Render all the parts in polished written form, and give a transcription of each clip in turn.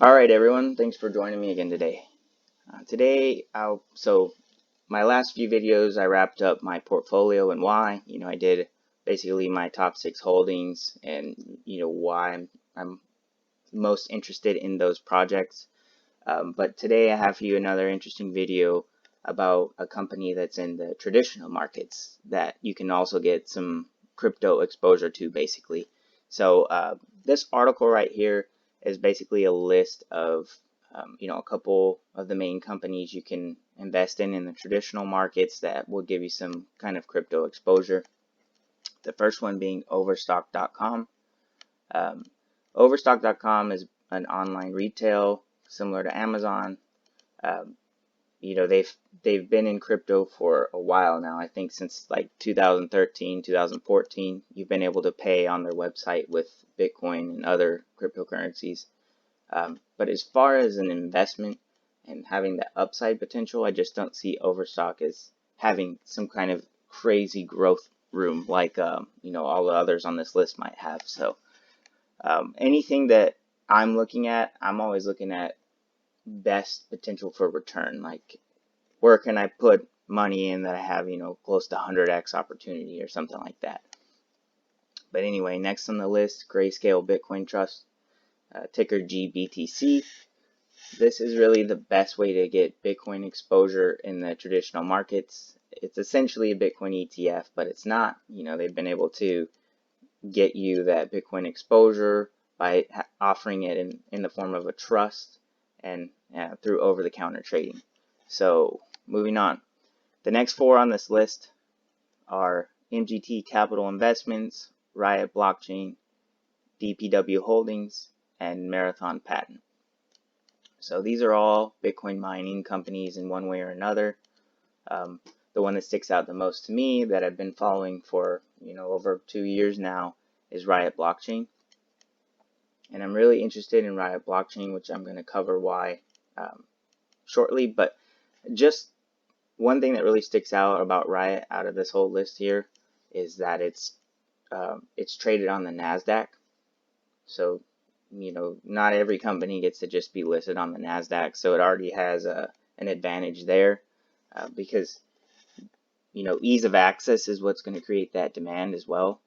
All right, everyone. Thanks for joining me again today. So my last few videos, I wrapped up my portfolio and why. I did basically my top 6 holdings and why I'm most interested in those projects. But today I have for you another interesting video about a company that's in the traditional markets that you can also get some crypto exposure to, basically. So this article right here is basically a list of a couple of the main companies you can invest in the traditional markets that will give you some kind of crypto exposure. The first one being Overstock.com. Um, Overstock.com is an online retail similar to Amazon. Um, they've been in crypto for a while now. I think since like 2013, 2014, you've been able to pay on their website with Bitcoin and other cryptocurrencies. But as far as an investment and having that upside potential, I just don't see Overstock as having some kind of crazy growth room like all the others on this list might have. So anything that I'm looking at, I'm always looking at best potential for return. Like, where can I put money in that I have, close to 100x opportunity or something like that. But anyway, next on the list, Grayscale Bitcoin Trust, ticker GBTC. This is really the best way to get Bitcoin exposure in the traditional markets. It's essentially a Bitcoin ETF, but it's not. They've been able to get you that Bitcoin exposure by offering it in the form of a trust and through over-the-counter trading. So moving on. The next 4 on this list are MGT Capital Investments, RIOT Blockchain, DPW Holdings, and Marathon Patent. So these are all Bitcoin mining companies in one way or another. The one that sticks out the most to me that I've been following for over 2 years now is RIOT Blockchain. And I'm really interested in RIOT Blockchain, which I'm going to cover why shortly. But just one thing that really sticks out about RIOT out of this whole list here is that it's traded on the NASDAQ. So not every company gets to just be listed on the NASDAQ. So it already has an advantage there because ease of access is what's going to create that demand as well.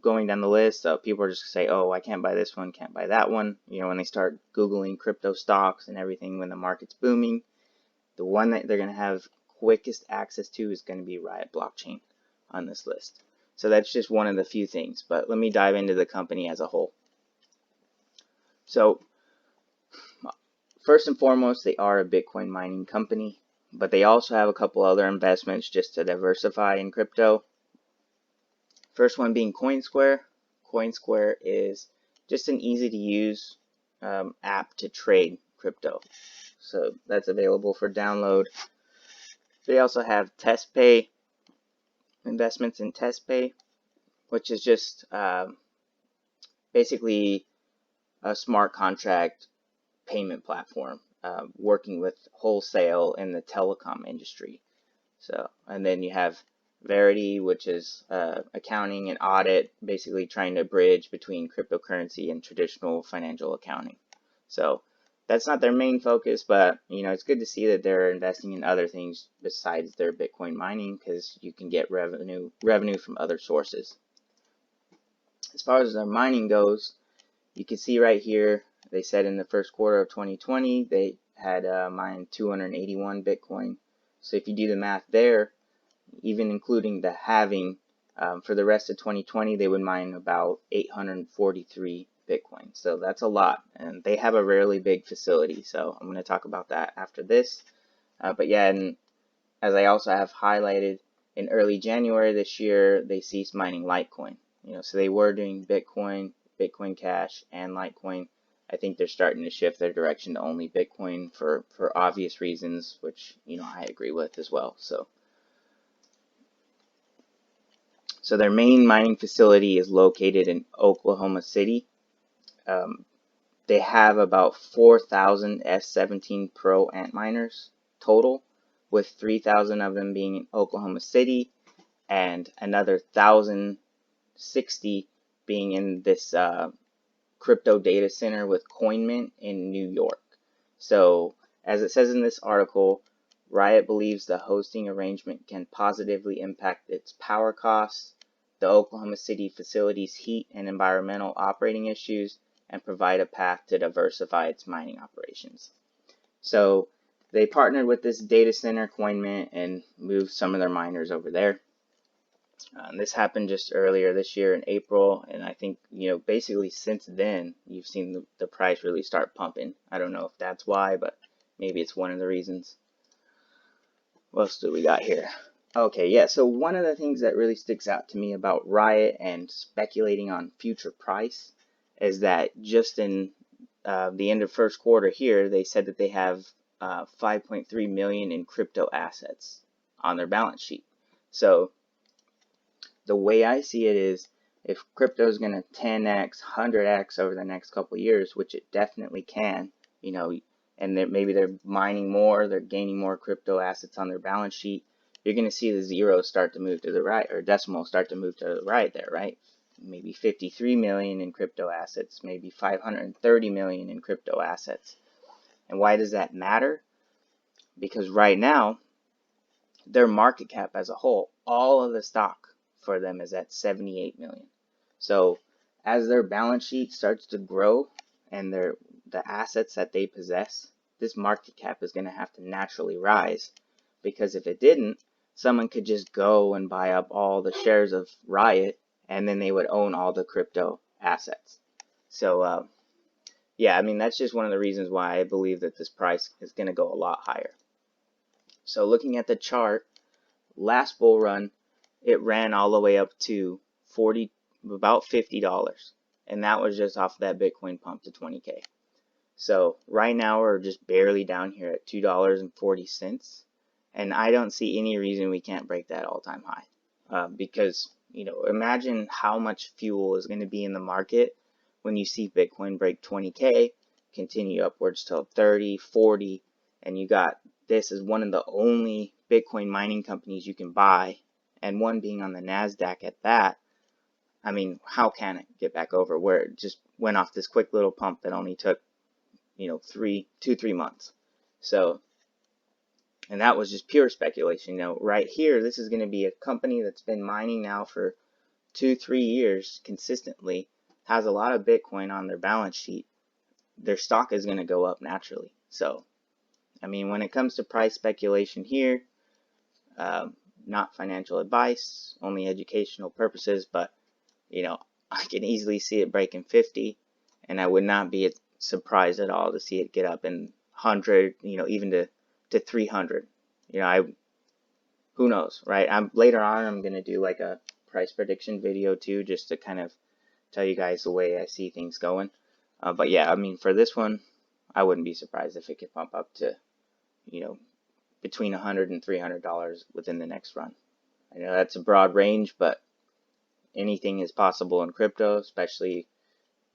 Going down the list, people are just going to say, oh, I can't buy this one, can't buy that one. When they start Googling crypto stocks and everything when the market's booming, the one that they're going to have quickest access to is going to be RIOT Blockchain on this list. So that's just one of the few things, but let me dive into the company as a whole. So first and foremost, they are a Bitcoin mining company, but they also have a couple other investments just to diversify in crypto. First one being CoinSquare. CoinSquare is just an easy to use app to trade crypto. So that's available for download. They also have TestPay, investments in TestPay, which is just basically a smart contract payment platform working with wholesale in the telecom industry. So, and then you have Verity, which is accounting and audit, basically trying to bridge between cryptocurrency and traditional financial accounting. So that's not their main focus, but it's good to see that they're investing in other things besides their Bitcoin mining, because you can get revenue from other sources. As far as their mining goes, you can see right here, they said in the first quarter of 2020, they had mined 281 Bitcoin. So if you do the math there, even including the halving, for the rest of 2020, they would mine about 843 Bitcoin. So that's a lot. And they have a rarely big facility. So I'm going to talk about that after this. But yeah, and as I also have highlighted, in early January this year, they ceased mining Litecoin. So they were doing Bitcoin, Bitcoin Cash, and Litecoin. I think they're starting to shift their direction to only Bitcoin for obvious reasons, which I agree with as well. So their main mining facility is located in Oklahoma City. They have about 4,000 S17 Pro Antminers total, with 3,000 of them being in Oklahoma City and another 1,060 being in this crypto data center with CoinMint in New York. So, as it says in this article, Riot believes the hosting arrangement can positively impact its power costs, the Oklahoma City facility's heat and environmental operating issues, and provide a path to diversify its mining operations. So they partnered with this data center, CoinMint, and moved some of their miners over there. This happened just earlier this year in April, and I think, basically since then, you've seen the price really start pumping. I don't know if that's why, but maybe it's one of the reasons. What else do we got here? Okay, yeah, so one of the things that really sticks out to me about Riot and speculating on future price is that just in the end of first quarter here, they said that they have 5.3 million in crypto assets on their balance sheet. So the way I see it is, if crypto is going to 10x, 100x over the next couple of years, which it definitely can, and maybe they're mining more, they're gaining more crypto assets on their balance sheet, you're going to see the zeros start to move to the right, or decimals start to move to the right there, right? Maybe 53 million in crypto assets, maybe 530 million in crypto assets. And why does that matter? Because right now, their market cap as a whole, all of the stock for them is at 78 million. So as their balance sheet starts to grow and the assets that they possess, this market cap is going to have to naturally rise, because if it didn't, someone could just go and buy up all the shares of Riot, and then they would own all the crypto assets. So yeah, I mean, that's just one of the reasons why I believe that this price is going to go a lot higher. So looking at the chart, last bull run, it ran all the way up to about $50, and that was just off that Bitcoin pump to 20K. So right now we're just barely down here at $2.40, and I don't see any reason we can't break that all-time high, because imagine how much fuel is going to be in the market when you see Bitcoin break 20K, continue upwards till 30, 40, and you got this as one of the only Bitcoin mining companies you can buy, and one being on the NASDAQ at that. I mean, how can it get back over where it just went off this quick little pump that only took, 3 months? So, and that was just pure speculation. Right here, this is going to be a company that's been mining now for 2-3 years consistently, has a lot of Bitcoin on their balance sheet. Their stock is going to go up naturally. So, I mean, when it comes to price speculation here, not financial advice, only educational purposes, but I can easily see it breaking 50, and I would not be surprised at all to see it get up in 100, even to 300. Who knows, right? Later on, I'm going to do like a price prediction video too, just to kind of tell you guys the way I see things going. But yeah, I mean, for this one, I wouldn't be surprised if it could pump up to, between $100 and $300 within the next run. I know that's a broad range, but anything is possible in crypto, especially,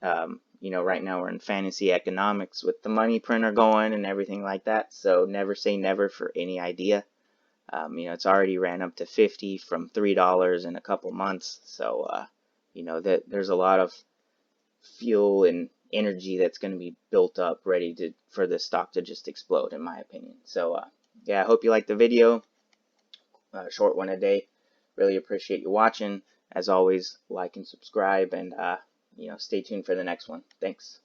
right now we're in fantasy economics with the money printer going and everything like that. So never say never for any idea. It's already ran up to 50 from $3 in a couple months. So, there's a lot of fuel and energy that's going to be built up ready for this stock to just explode, in my opinion. So, yeah, I hope you liked the video. Short one a day. Really appreciate you watching. As always, like and subscribe, and stay tuned for the next one. Thanks.